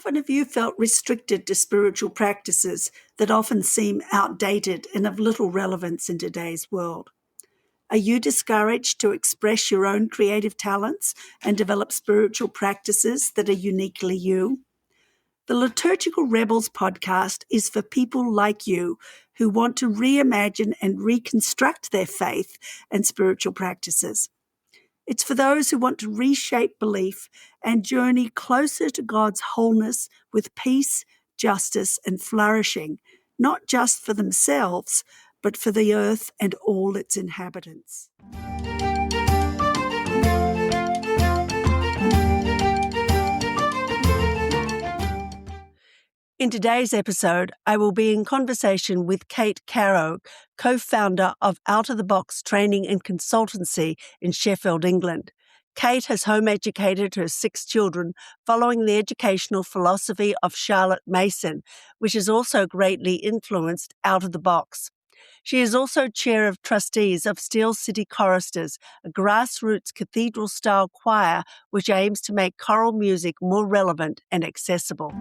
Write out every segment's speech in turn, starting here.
often have you felt restricted to spiritual practices that often seem outdated and of little relevance in today's world? Are you discouraged to express your own creative talents and develop spiritual practices that are uniquely you? The Liturgical Rebels podcast is for people like you who want to reimagine and reconstruct their faith and spiritual practices. It's for those who want to reshape belief and journey closer to God's wholeness with peace, justice, and flourishing, not just for themselves, but for the earth and all its inhabitants. In today's episode, I will be in conversation with Kate Caroe, co-founder of OutoftheBox Training and Consultancy in Sheffield, England. Kate has home educated her 6 children following the educational philosophy of Charlotte Mason, which has also greatly influenced Out of the Box. She is also chair of Trustees of Steel City Choristers, a grassroots cathedral-style choir which aims to make choral music more relevant and accessible.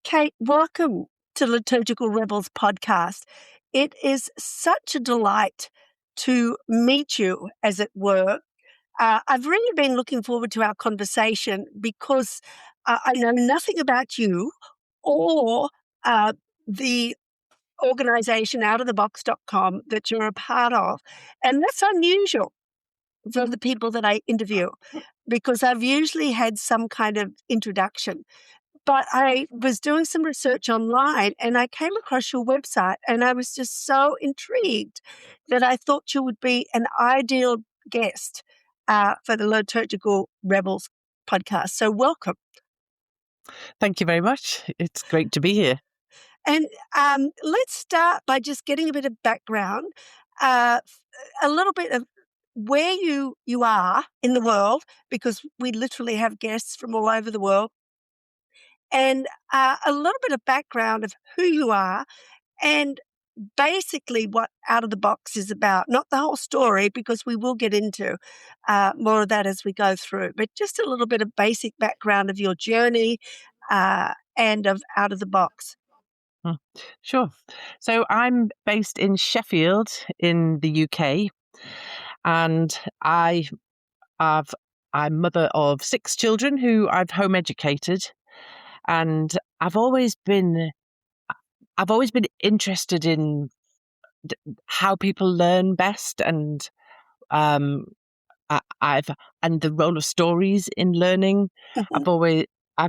Kate, welcome to Liturgical Rebels podcast. It is such a delight to meet you, as it were. I've really been looking forward to our conversation because I know nothing about you or the organisation outofthebox.com that you're a part of. And that's unusual for the people that I interview because I've usually had some kind of introduction. But I was doing some research online and I came across your website and I was just so intrigued that I thought you would be an ideal guest for the Liturgical Rebels podcast. So welcome. Thank you very much. It's great to be here. And let's start by just getting a bit of background, a little bit of where you are in the world, because we literally have guests from all over the world. And a little bit of background of who you are and basically what Out of the Box is about. Not the whole story, because we will get into more of that as we go through, but just a little bit of basic background of your journey and of Out of the Box. Sure. So I'm based in Sheffield in the UK, and I'm mother of 6 children who I've home educated. And I've always been interested in how people learn best, and and the role of stories in learning. Mm-hmm. I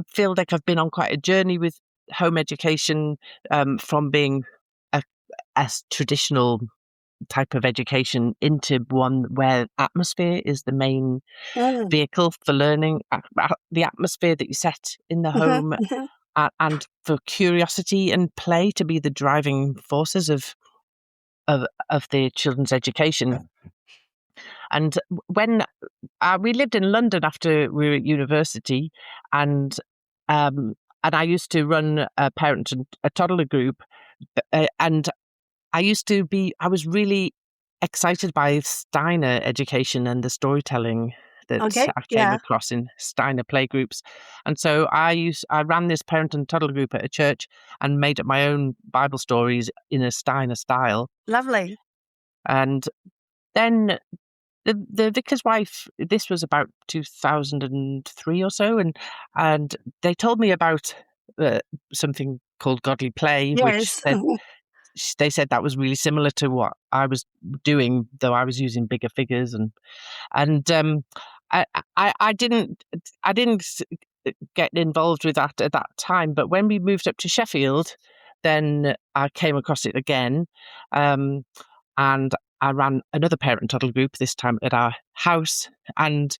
feel like I've been on quite a journey with home education, from being a traditional type of education into one where atmosphere is the main vehicle for learning, the atmosphere that you set in the home, and for curiosity and play to be the driving forces of the children's education. And when we lived in London after we were at university, and I used to run a parent and a toddler group, and I was really excited by Steiner education and the storytelling that I came across in Steiner playgroups. And so I ran this parent and toddler group at a church and made up my own Bible stories in a Steiner style. Lovely. And then the vicar's wife, this was about 2003 or so, and they told me about something called Godly Play, yes. which they said that was really similar to what I was doing, though I was using bigger figures, and I didn't get involved with that at that time. But when we moved up to Sheffield, then I came across it again, and I ran another parent toddler group, this time at our house, and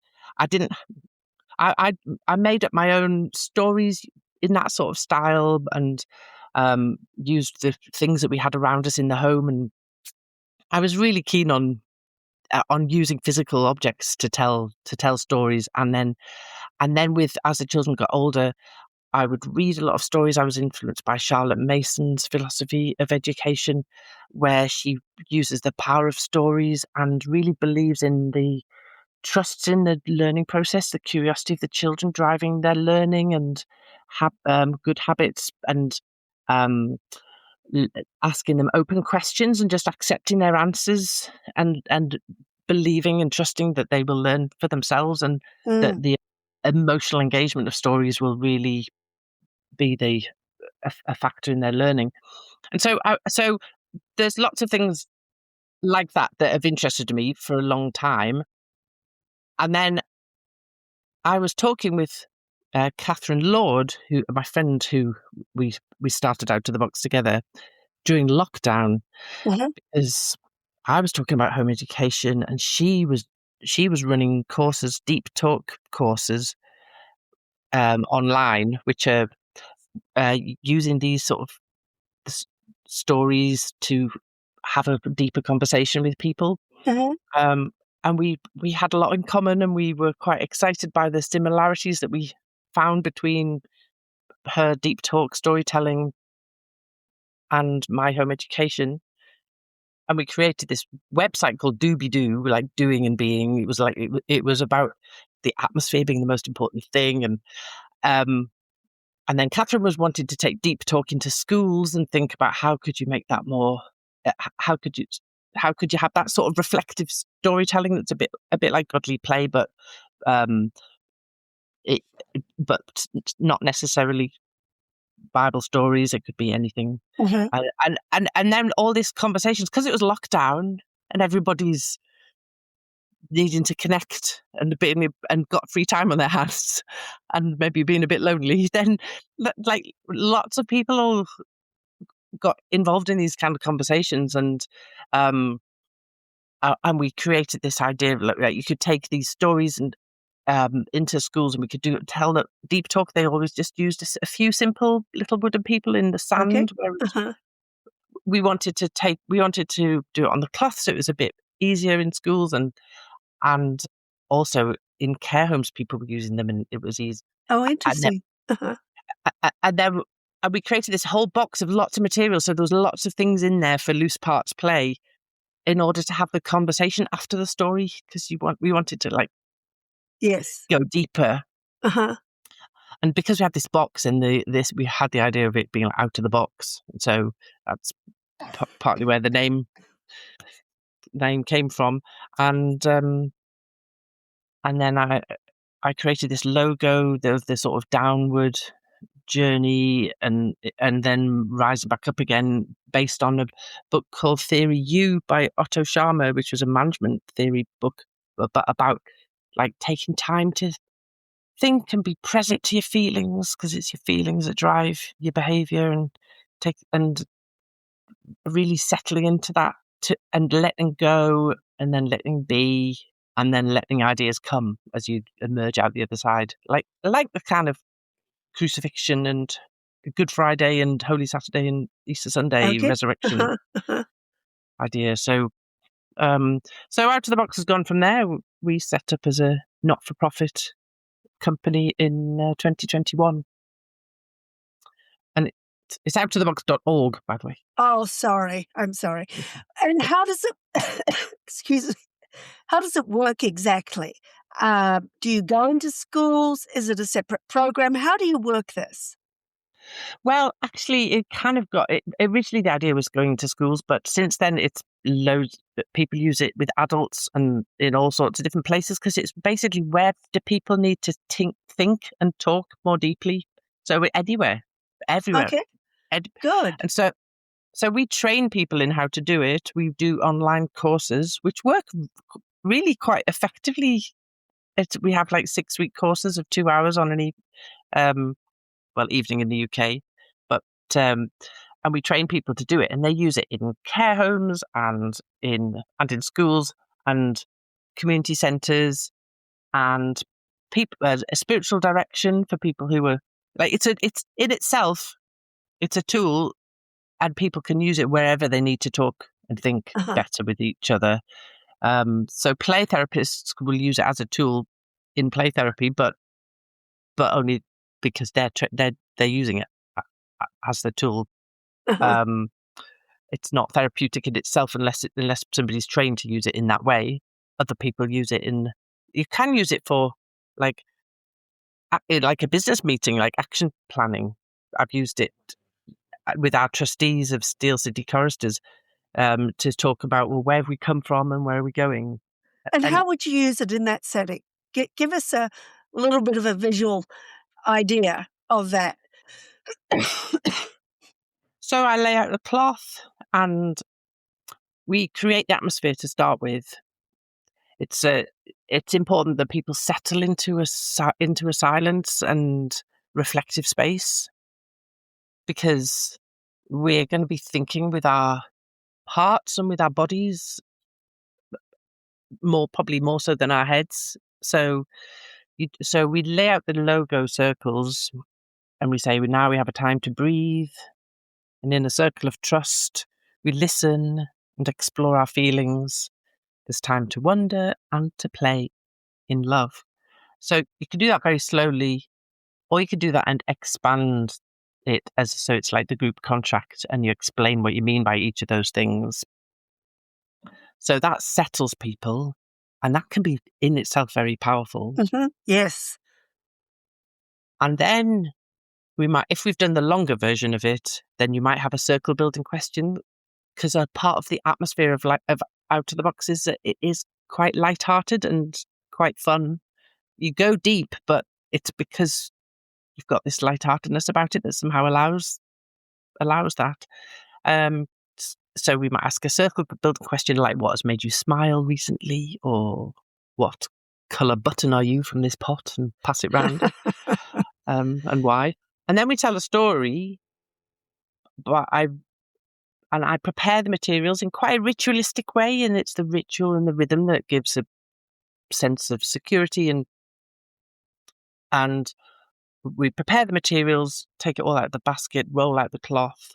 I made up my own stories in that sort of style, and used the things that we had around us in the home, and I was really keen on using physical objects to tell stories, and then with as the children got older, I would read a lot of stories. I was influenced by Charlotte Mason's philosophy of education, where she uses the power of stories and really believes in the trusts in the learning process, the curiosity of the children driving their learning, and good habits, and um, asking them open questions and just accepting their answers, and believing and trusting that they will learn for themselves, and that the emotional engagement of stories will really be a factor in their learning. And so there's lots of things like that have interested me for a long time. And then I was talking with Catherine Lord, who my friend, who we started Out of the Box together during lockdown, because I was talking about home education, and she was running courses, deep talk courses, online, which are using these sort of stories to have a deeper conversation with people. And we had a lot in common, and we were quite excited by the similarities that we found between her deep talk storytelling and my home education. And we created this website called Doobie Doo, like doing and being. It was like it was about the atmosphere being the most important thing, and then Catherine was wanting to take deep talk into schools and think about how could you make that more, how could you have that sort of reflective storytelling that's a bit like godly play, but not necessarily Bible stories. It could be anything. And then all these conversations, because it was lockdown and everybody's needing to connect and got free time on their hands and maybe being a bit lonely, then like lots of people all got involved in these kind of conversations, and we created this idea of like you could take these stories and into schools, and we could tell that deep talk. They always just used a few simple little wooden people in the sand. We wanted to do it on the cloth, so it was a bit easier in schools, and also in care homes, people were using them, and it was easy. Oh, interesting. And then we created this whole box of lots of material, so there was lots of things in there for loose parts play, in order to have the conversation after the story, because we wanted to go deeper. And because we had this box and we had the idea of it being out of the box, and so that's partly where the name came from. And then I created this logo, the sort of downward journey, and then rising back up again, based on a book called Theory U by Otto Scharmer, which was a management theory book about like taking time to think and be present to your feelings, because it's your feelings that drive your behavior, and really settling into that, and letting go, and then letting be, and then letting ideas come as you emerge out the other side, like the kind of crucifixion and Good Friday and Holy Saturday and Easter Sunday resurrection idea. So Out of the Box has gone from there. We set up as a not-for-profit company in 2021, and it's outofthebox.org, by the way. Oh, sorry. I'm sorry. And how does it, excuse me, how does it work exactly? Do you go into schools? Is it a separate program? How do you work this? Well, actually, it kind of got it. Originally, the idea was going to schools, but since then, it's loads. People use it with adults and in all sorts of different places, because it's basically, where do people need to think and talk more deeply? So anywhere, everywhere. Okay, good. And so we train people in how to do it. We do online courses, which work really quite effectively. We have like 6-week courses of 2 hours on an evening in the UK, but and we train people to do it, and they use it in care homes and in schools and community centres, and people a spiritual direction for people who are like, it's in itself, it's a tool, and people can use it wherever they need to talk and think better with each other. So play therapists will use it as a tool in play therapy, but only because they're they're using it as the tool. Uh-huh. It's not therapeutic in itself unless somebody's trained to use it in that way. Other people use it you can use it for like a business meeting, like action planning. I've used it with our trustees of Steel City Choristers to talk about, well, where have we come from and where are we going? And And how would you use it in that setting? Give us a little bit of a visual idea of that. so I lay out the cloth and we create the atmosphere to start with. It's important that people settle into a silence and reflective space, because we're going to be thinking with our hearts and with our bodies probably more so than our heads. So we lay out the logo circles and we say, well, now we have a time to breathe. And in a circle of trust, we listen and explore our feelings. There's time to wonder and to play in love. So you can do that very slowly, or you could do that and expand it so it's like the group contract and you explain what you mean by each of those things. So that settles people, and that can be in itself very powerful. Mm-hmm. Yes. And then we might, if we've done the longer version of it, then you might have a circle building question, because a part of the atmosphere of Out of the Box is that it is quite lighthearted and quite fun. You go deep, but it's because you've got this lightheartedness about it that somehow allows that. So we might ask a circle building question like, what has made you smile recently? Or what colour button are you from this pot? And pass it round. And why? And then we tell a story, but I prepare the materials in quite a ritualistic way, and it's the ritual and the rhythm that gives a sense of security, and we prepare the materials, take it all out of the basket, roll out the cloth,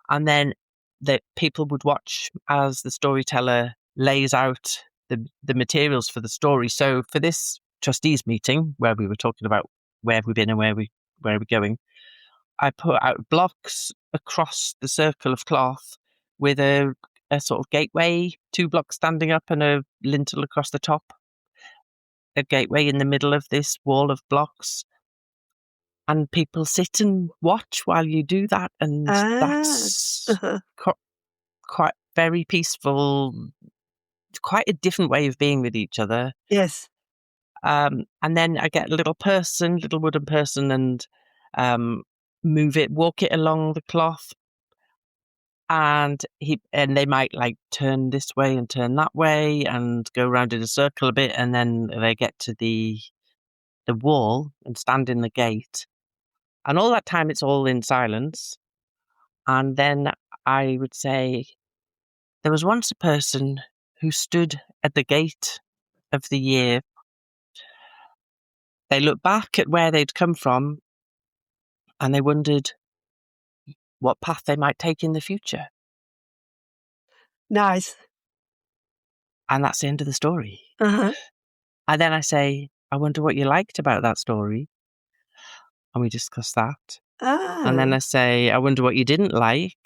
and then the people would watch as the storyteller lays out the materials for the story. So for this trustees meeting, where we were talking about where have we been and where are we going, I put out blocks across the circle of cloth with a sort of gateway, 2 blocks standing up and a lintel across the top, a gateway in the middle of this wall of blocks. And people sit and watch while you do that. And that's Uh-huh. quite very peaceful, quite a different way of being with each other. Yes. And then I get a little wooden person, and walk it along the cloth. And they might like turn this way and turn that way and go around in a circle a bit. And then they get to the wall and stand in the gate. And all that time, it's all in silence. And then I would say, there was once a person who stood at the gate of the year. They looked back at where they'd come from and they wondered what path they might take in the future. Nice. And that's the end of the story. Uh-huh. And then I say, I wonder what you liked about that story. And we discuss that. And then I say, I wonder what you didn't like.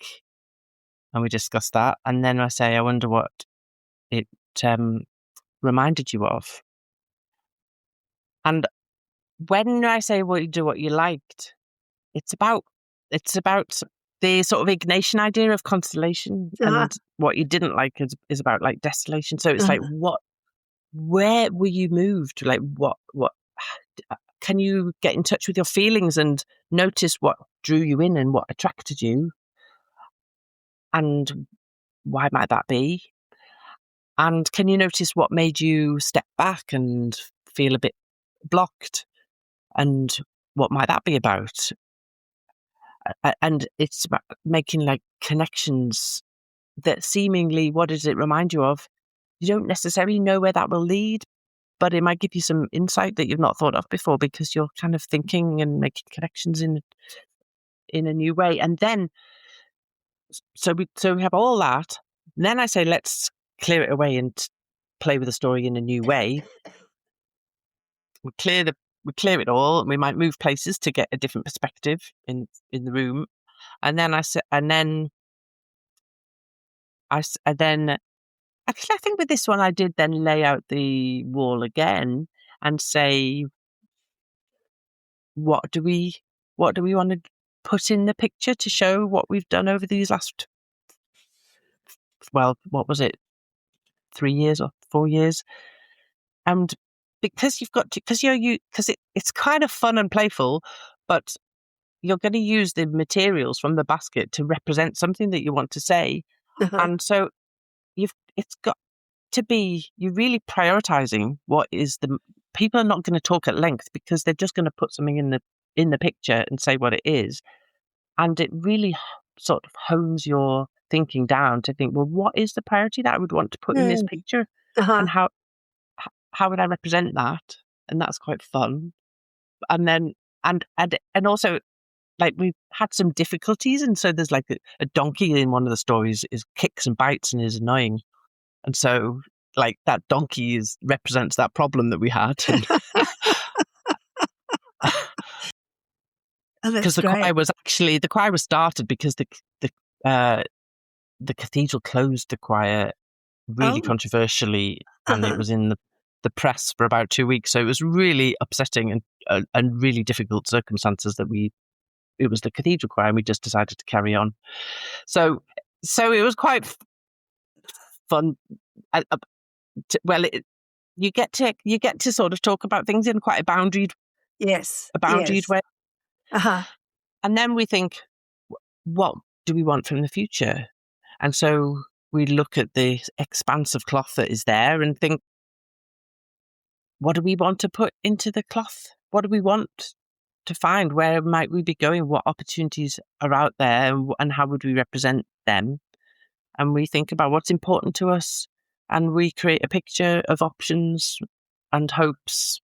And we discuss that. And then I say, I wonder what it reminded you of. And when I say what you liked, it's about the sort of Ignatian idea of constellation, and what you didn't like is about like desolation. So it's like, where were you moved? Like what can you get in touch with your feelings and notice what drew you in and what attracted you, and why might that be? And can you notice what made you step back and feel a bit blocked, and what might that be about? And it's about making like connections that seemingly, what does it remind you of? You don't necessarily know where that will lead, but it might give you some insight that you've not thought of before, because you're kind of thinking and making connections in a new way. And then, so we have all that. And then I say, let's clear it away and play with the story in a new way. We we clear it all, and we might move places to get a different perspective in the room. And then actually, I think with this one, I did then lay out the wall again and say, what do we want to put in the picture to show what we've done over these last, well, what was it, 3 years or 4 years? And because it's kind of fun and playful, but you're going to use the materials from the basket to represent something that you want to say. Uh-huh. And so it's got to be, you're really prioritizing what is people are not going to talk at length because they're just going to put something in the picture and say what it is. And it really sort of hones your thinking down to think, well, what is the priority that I would want to put in this picture? Uh-huh. And how would I represent that? And that's quite fun. And then, and also, like, we've had some difficulties. And so there's like a donkey in one of the stories is kicks and bites and is annoying. And so, like, that donkey represents that problem that we had. Because the choir was started because the cathedral closed the choir really controversially, and it was in the press for about 2 weeks. So it was really upsetting and really difficult circumstances that it was the cathedral choir, and we just decided to carry on. So it was quite fun. You get to sort of talk about things in quite a boundaried way. Uh-huh. And then we think, what do we want from the future? And so we look at the expanse of cloth that is there and think, what do we want to put into the cloth? What do we want to find? Where might we be going? What opportunities are out there, and how would we represent them? And we think about what's important to us, and we create a picture of options and hopes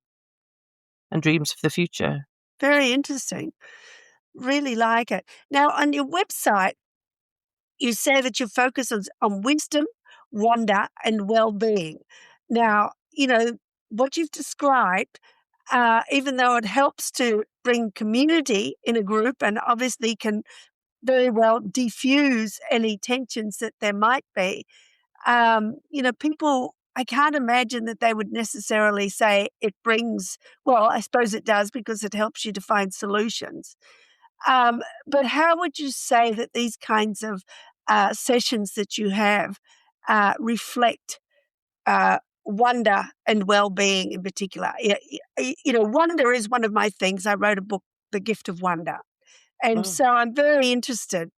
and dreams for the future. Very interesting. Really like it. Now, on your website, you say that your focus is on wisdom, wonder, and well-being. Now, what you've described, even though it helps to bring community in a group and obviously can very well diffuse any tensions that there might be, people, I can't imagine that they would necessarily say it brings, well, I suppose it does because it helps you to find solutions. But how would you say that these kinds of sessions that you have reflect wonder and well-being in particular? Wonder is one of my things. I wrote a book, The Gift of Wonder. And so I'm very interested,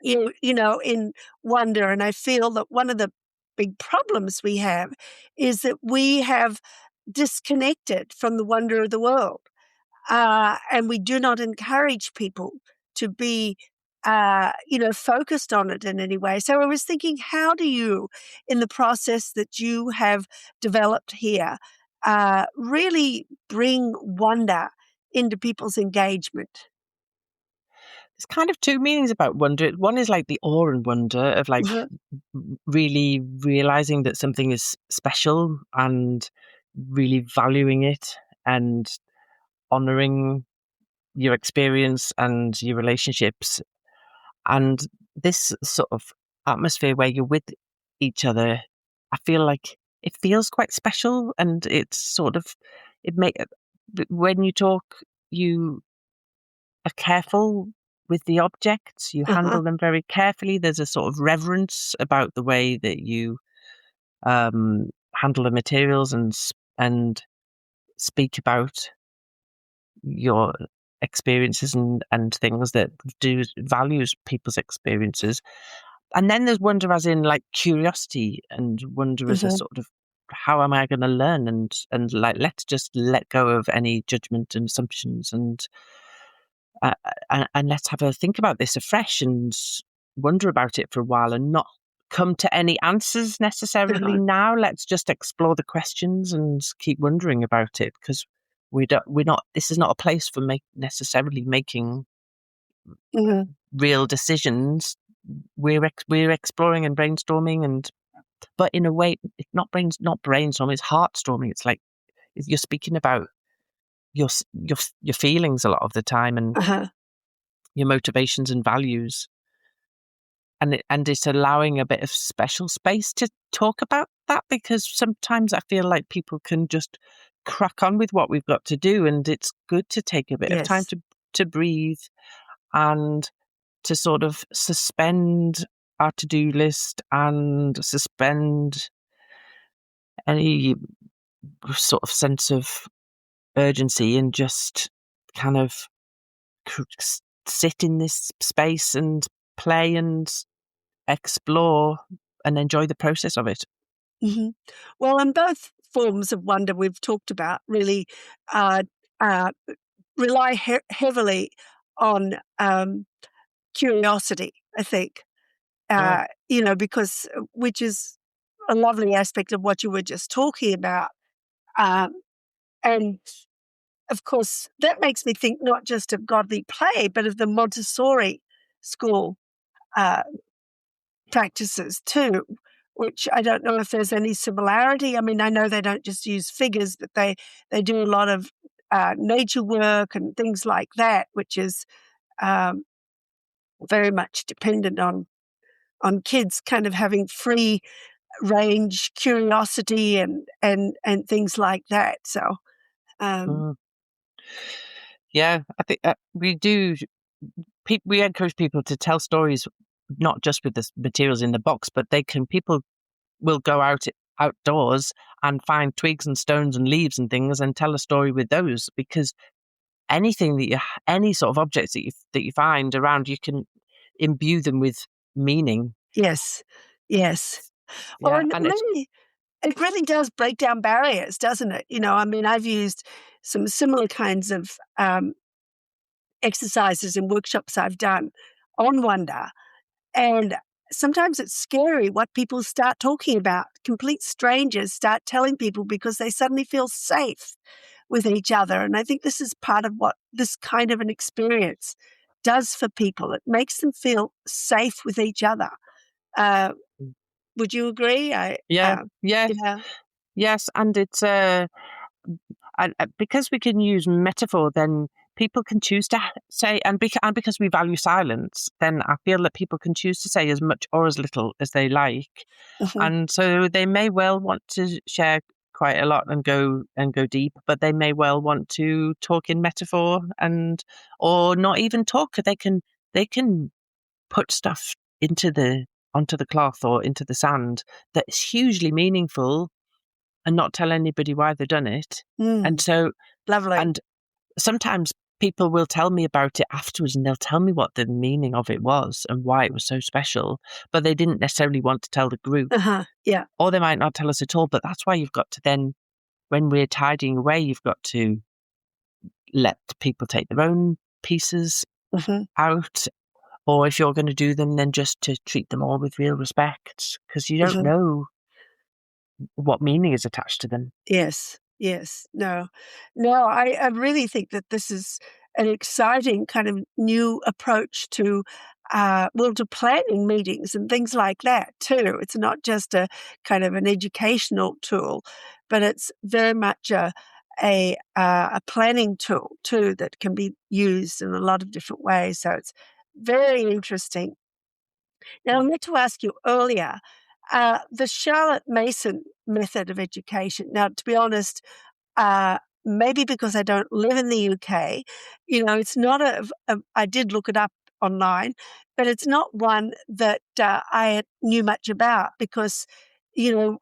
in wonder. And I feel that one of the big problems we have is that we have disconnected from the wonder of the world. And we do not encourage people to be, focused on it in any way. So I was thinking, how do you, in the process that you have developed here, really bring wonder into people's engagement? There's kind of two meanings about wonder. One is like the awe and wonder of like really realizing that something is special and really valuing it and honoring your experience and your relationships. And this sort of atmosphere where you're with each other, I feel like it feels quite special, and it's sort of, when you talk, you are careful with the objects, you handle them very carefully. There's a sort of reverence about the way that you handle the materials and speak about your experiences and things that values people's experiences. And then there's wonder as in like curiosity, and wonder as a sort of, how am I going to learn, and like, let's just let go of any judgment and assumptions, and let's have a think about this afresh and wonder about it for a while, and not come to any answers necessarily now. Let's just explore the questions and keep wondering about it, because this is not a place for necessarily making real decisions. We're exploring and brainstorming, but in a way, it's not brainstorming, it's heartstorming. It's like you're speaking about your feelings a lot of the time, and your motivations and values. And it's allowing a bit of special space to talk about that, because sometimes I feel like people can just crack on with what we've got to do, and it's good to take a bit of time Yes. to breathe and to sort of suspend our to-do list and suspend any sort of sense of urgency, and just kind of sit in this space and play and explore and enjoy the process of it. Mm-hmm. Well, and both forms of wonder we've talked about really uh, uh, rely heavily on curiosity, I think, Mm. because which is a lovely aspect of what you were just talking about. Um, and of course, that makes me think not just of godly play, but of the Montessori school uh, practices too, which I don't know if there's any similarity. I mean, I know they don't just use figures, but they do a lot of nature work and things like that, which is um, very much dependent on kids kind of having free range curiosity and things like that. So um, Mm. Yeah, I think we do. We encourage people to tell stories, not just with the materials in the box, but people will go outdoors and find twigs and stones and leaves and things and tell a story with those, because any sort of objects that you find around, you can imbue them with meaning. yes, yes. Well, Yeah, and and it's maybe it really does break down barriers, doesn't it? I mean, I've used some similar kinds of exercises and workshops I've done on wonder. And sometimes it's scary what people start talking about. Complete strangers start telling people because they suddenly feel safe with each other. And I think this is part of what this kind of an experience does for people. It makes them feel safe with each other. Uh, would you agree? yeah, yeah, Yeah. yes, and it's and because we can use metaphor, then people can choose to say, and because we value silence, then I feel that people can choose to say as much or as little as they like, Mhm. and so they may well want to share quite a lot and go deep, but they may well want to talk in metaphor, and or not even talk. They can put stuff onto the cloth or into the sand that's hugely meaningful, and not tell anybody why they've done it. And Mm, so, lovely. and sometimes people will tell me about it afterwards, and they'll tell me what the meaning of it was and why it was so special, but they didn't necessarily want to tell the group, Uh-huh. Yeah. or they might not tell us at all. But that's why you've got to then, when we're tidying away, you've got to let people take their own pieces Hmm. out, or if you're going to do them, then just to treat them all with real respect, because you don't Hmm. know what meaning is attached to them. Yes, yes. No, no, I really think that this is an exciting kind of new approach to, well, to planning meetings and things like that too. It's not just a kind of an educational tool, but it's very much a planning tool too that can be used in a lot of different ways. So it's very interesting. Now, I meant to ask you earlier, the Charlotte Mason method of education. Now, to be honest, maybe because I don't live in the UK, it's not I did look it up online, but it's not one that I knew much about because, you know,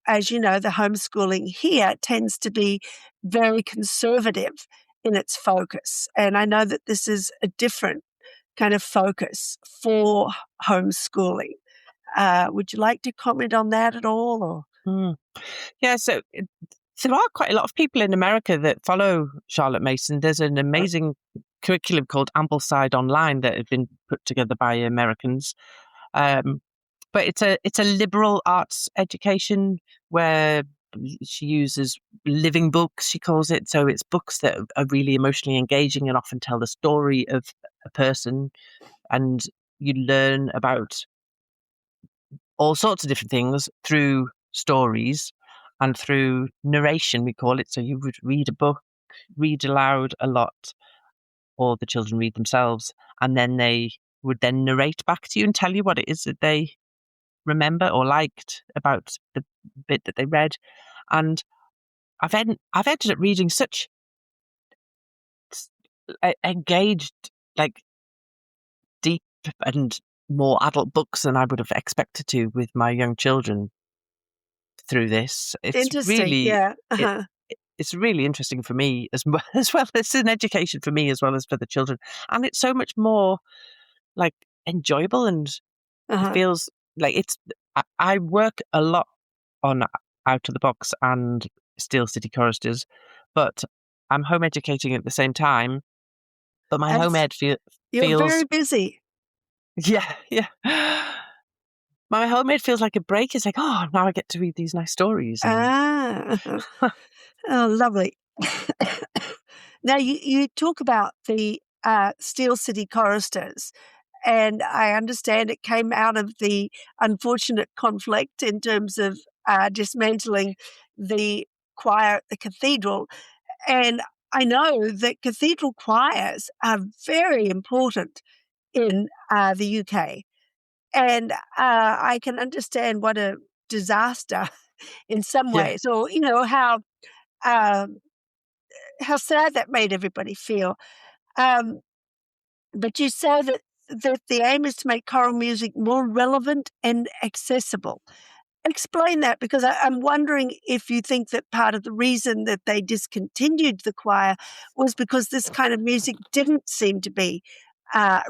as you know, the homeschooling here tends to be very conservative in its focus. And I know that this is a different kind of focus for homeschooling. Would you like to comment on that at all? Or Mm. Yeah, so there are quite a lot of people in America that follow Charlotte Mason. There's an amazing curriculum called Ambleside Online that has been put together by Americans. Um, but it's a liberal arts education where she uses living books, she calls it. So it's books that are really emotionally engaging and often tell the story of a person, and you learn about all sorts of different things through stories and through narration, we call it. So you would read a book read aloud a lot, or the children read themselves, and then they would then narrate back to you and tell you what it is that they remember or liked about the bit that they read. And I've ended up reading such engaged, like deep and more adult books than I would have expected to with my young children through this. It's Interesting. really Yeah. it, it's really interesting for me as as well as an education for me as well as for the children, and it's so much more like enjoyable, and it feels like it's. I work a lot on Out of the Box and Steel City Choristers, but I'm home educating at the same time. But my home ed You're feels very busy. yeah. My home ed feels like a break. It's like, oh, now I get to read these nice stories. And Oh, lovely. Now, you talk about the Steel City Choristers, and I understand it came out of the unfortunate conflict in terms of dismantling the choir at the cathedral. And I know that cathedral choirs are very important in the UK. And I can understand what a disaster in some yeah, ways, or, um, how sad that made everybody feel. Um, but you say that the aim is to make choral music more relevant and accessible. Explain that, because I'm wondering if you think that part of the reason that they discontinued the choir was because this kind of music didn't seem to be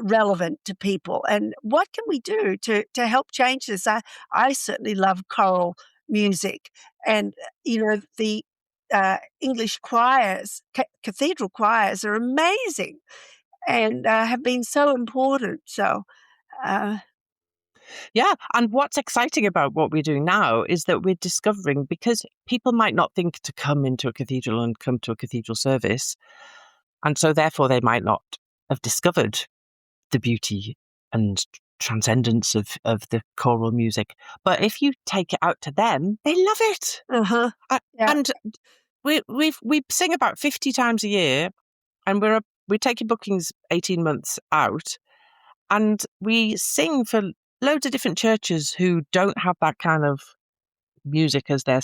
relevant to people. And what can we do to help change this? I certainly love choral music, and the English choirs, cathedral choirs, are amazing and have been so important. So. Uh, yeah. And what's exciting about what we're doing now is that we're discovering, because people might not think to come into a cathedral and come to a cathedral service, and so therefore they might not have discovered the beauty and transcendence of the choral music. But if you take it out to them, they love it. yeah. And we sing about 50 times a year, and we're taking bookings 18 months out, and we sing for loads of different churches who don't have that kind of music as their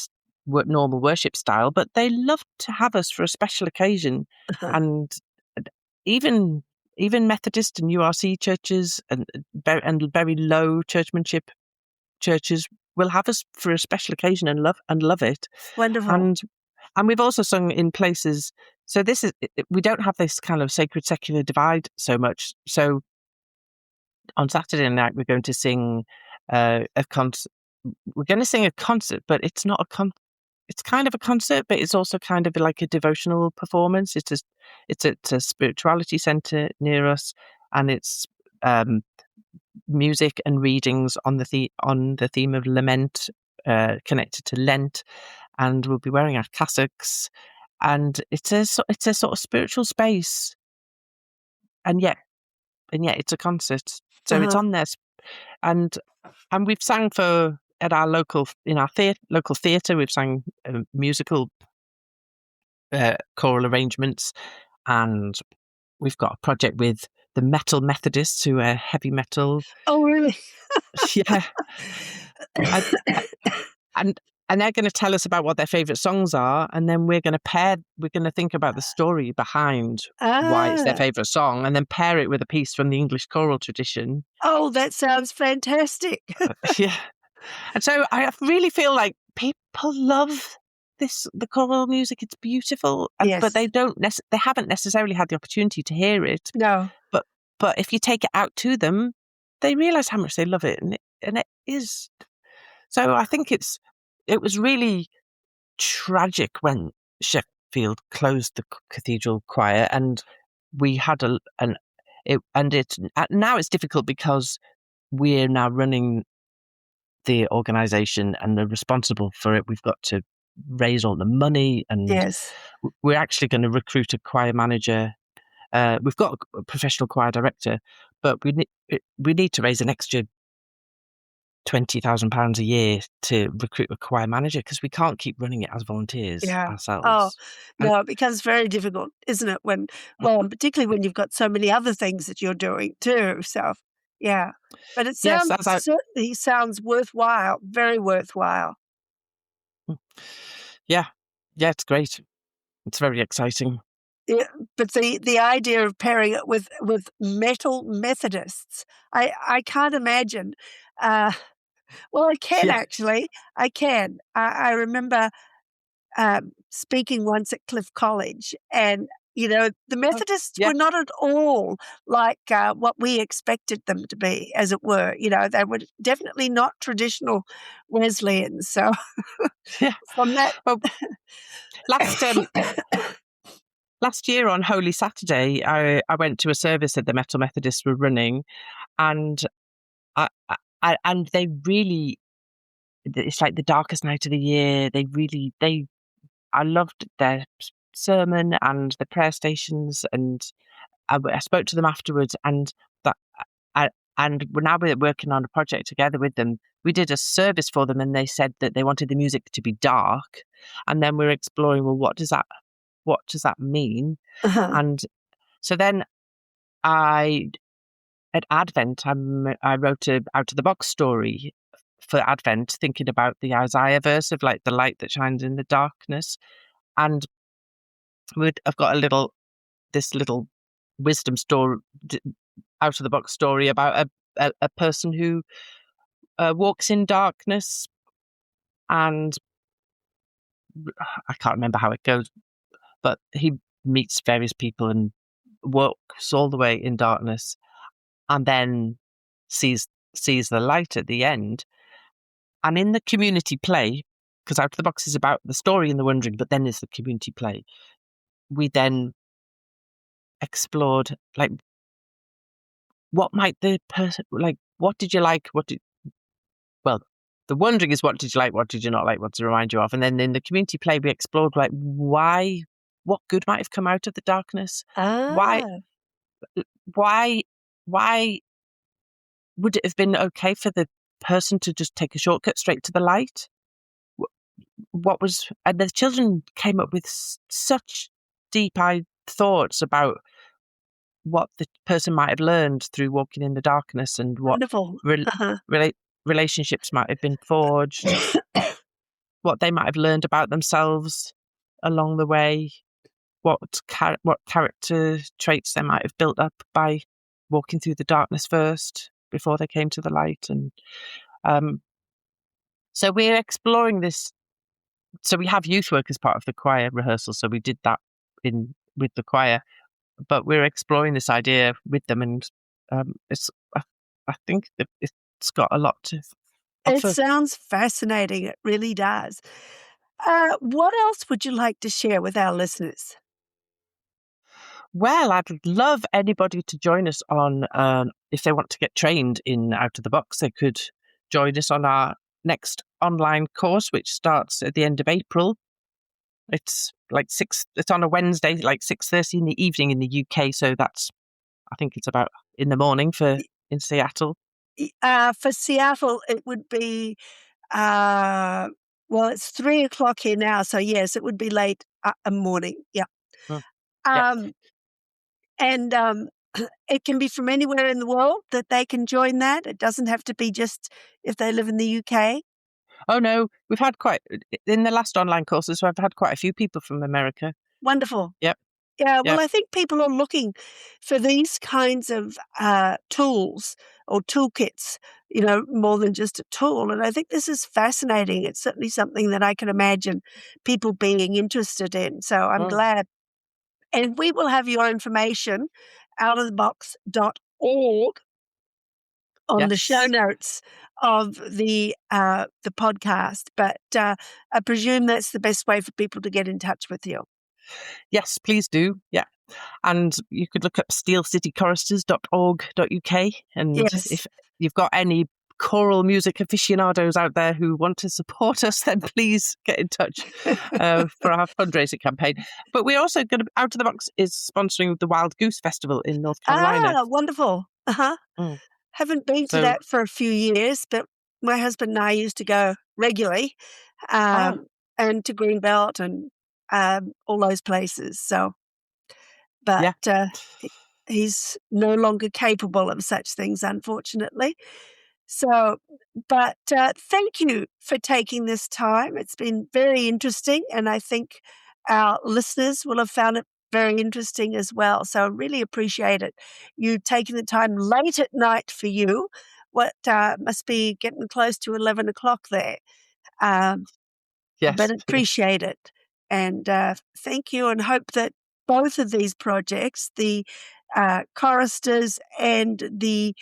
normal worship style, but they love to have us for a special occasion. And even Methodist and URC churches and very low churchmanship churches will have us for a special occasion and love it. Wonderful. And we've also sung in places. So we don't have this kind of sacred secular divide so much. So on Saturday night we're going to sing a concert. We're going to sing a concert, but it's not a it's kind of a concert, but it's also kind of like a devotional performance. It's a spirituality centre near us, and it's music and readings on the theme of lament, connected to Lent, and we'll be wearing our cassocks, and it's a sort of spiritual space, and yet it's a concert, so it's on there, and we've sang at our local theatre. We've sang musical choral arrangements, and we've got a project with the Metal Methodists, who are heavy metal. Oh, really? Yeah. and they're going to tell us about what their favourite songs are, and then we're going to think about the story behind why it's their favourite song, and then pair it with a piece from the English choral tradition. Oh, that sounds fantastic. Yeah. And so I really feel like people love the choral music. It's beautiful, Yes. but they haven't necessarily had the opportunity to hear it. No. But if you take it out to them, they realise how much they love it, and it is. So I think it was really tragic when Sheffield closed the cathedral choir, and we had now it's difficult because we're now running the organisation and are responsible for it. We've got to raise all the money, and Yes. we're actually going to recruit a choir manager. We've got a professional choir director, but we need to raise an extra £20,000 a year to recruit a choir manager because we can't keep running it as volunteers Yeah. Oh, ourselves. And no, it becomes very difficult, isn't it? Particularly when you've got so many other things that you're doing too. So, yeah. But it yes, certainly sounds worthwhile, very worthwhile. yeah, it's great. It's very exciting. Yeah, but the idea of pairing it with metal Methodists, I can't imagine. Uh, well, I can Yeah, actually. I can. I remember speaking once at Cliff College, and the oh, Methodists yeah, were not at all like what we expected them to be, as it were. They were definitely not traditional Wesleyans. So yeah. from that. Well, last last year on Holy Saturday, I went to a service that the Metal Methodists were running, and and they really, it's like the darkest night of the year. I loved their sermon and the prayer stations, and I spoke to them afterwards, and that I, and we're working on a project together with them. We did a service for them, and they said that they wanted the music to be dark, and then we're exploring, well, what does that mean? Uh-huh. And so then at Advent, I wrote a out of the box story for Advent, thinking about the Isaiah verse of like the light that shines in the darkness. And I've got this little wisdom story, out of the box story about a person who walks in darkness, and I can't remember how it goes, but he meets various people and walks all the way in darkness, and then sees the light at the end. And in the community play, because Out of the Box is about the story and the wondering, but then there's the community play, we then explored, like, what might the person, like, what did you like? Well, the wondering is, what did you like? What did you not like? What to remind you of? And then in the community play, we explored, like, what good might have come out of the darkness? Why, Ah, why, why would it have been okay for the person to just take a shortcut straight to the light? And the children came up with such deep-eyed thoughts about what the person might have learned through walking in the darkness, and what wonderful. rel Uh-huh. rela- relationships might have been forged, what they might have learned about themselves along the way, what character traits they might have built up by walking through the darkness first before they came to the light. And um, so we're exploring this. So we have youth work as part of the choir rehearsal. So we did that with the choir, but we're exploring this idea with them, and it's I think that it's got a lot to It offer. sounds fascinating. It really does. What else would you like to share with our listeners? Well, I'd love anybody to join us on, if they want to get trained in Out of the Box, they could join us on our next online course, which starts at the end of April. It's it's on a Wednesday, like 6:30 in the evening in the UK. So I think it's about in the morning in Seattle. For Seattle, it would be, uh, it's 3 o'clock here now. So, yes, it would be late morning. Yeah. Mm, yeah. Um, and it can be from anywhere in the world that they can join that. It doesn't have to be just if they live in the UK. Oh no, we've had in the last online courses, I've had quite a few people from America. Wonderful. Yep. Yeah, well, Yep. I think people are looking for these kinds of tools or toolkits, more than just a tool. And I think this is fascinating. It's certainly something that I can imagine people being interested in. So I'm Mm, glad. And we will have your information, outofthebox.org, on the show yes. notes of the podcast. But I presume that's the best way for people to get in touch with you. Yes, please do. Yeah. And you could look up steelcitychoristers.org.uk. And Yes. if you've got any choral music aficionados out there who want to support us, then please get in touch for our fundraising campaign. But we're also going to, Out of the Box is sponsoring the Wild Goose Festival in North Carolina. Wonderful. Uh-huh. Mm. Haven't been to So, that for a few years, but my husband and I used to go regularly, and to Greenbelt and all those places. So, but Yeah. he's no longer capable of such things, unfortunately. So, but thank you for taking this time. It's been very interesting, and I think our listeners will have found it very interesting as well. So I really appreciate it. You taking the time late at night for you. What must be getting close to 11 o'clock there. But Yes. appreciate it. And thank you, and hope that both of these projects, the Choristers and the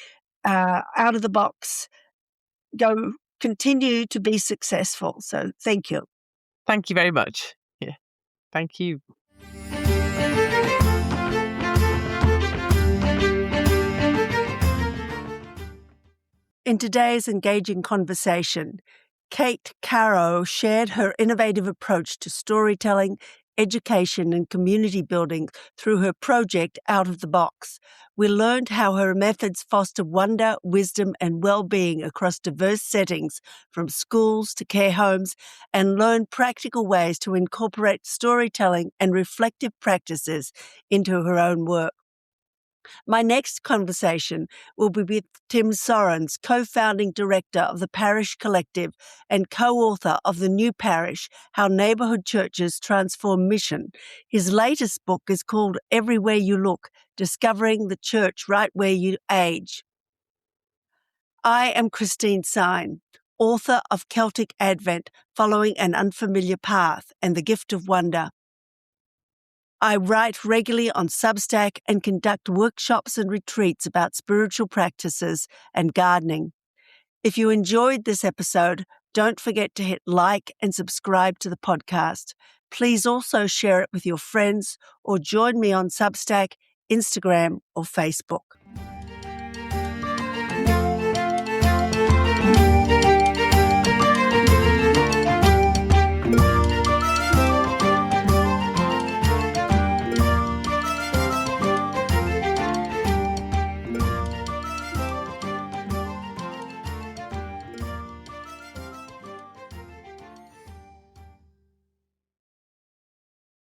Out of the Box, continue to be successful. So thank you. Thank you very much. Yeah. Thank you. In today's engaging conversation, Kate Caroe shared her innovative approach to storytelling, education, and community building through her project Out of the Box. We learned how her methods foster wonder, wisdom, and well-being across diverse settings, from schools to care homes, and learned practical ways to incorporate storytelling and reflective practices into her own work. My next conversation will be with Tim Sorens, co-founding director of the Parish Collective and co-author of The New Parish, How Neighbourhood Churches Transform Mission. His latest book is called Everywhere You Look, Discovering the Church Right Where You Age. I am Christine Syme, author of Celtic Advent, Following an Unfamiliar Path and The Gift of Wonder. I write regularly on Substack and conduct workshops and retreats about spiritual practices and gardening. If you enjoyed this episode, don't forget to hit like and subscribe to the podcast. Please also share it with your friends or join me on Substack, Instagram, or Facebook.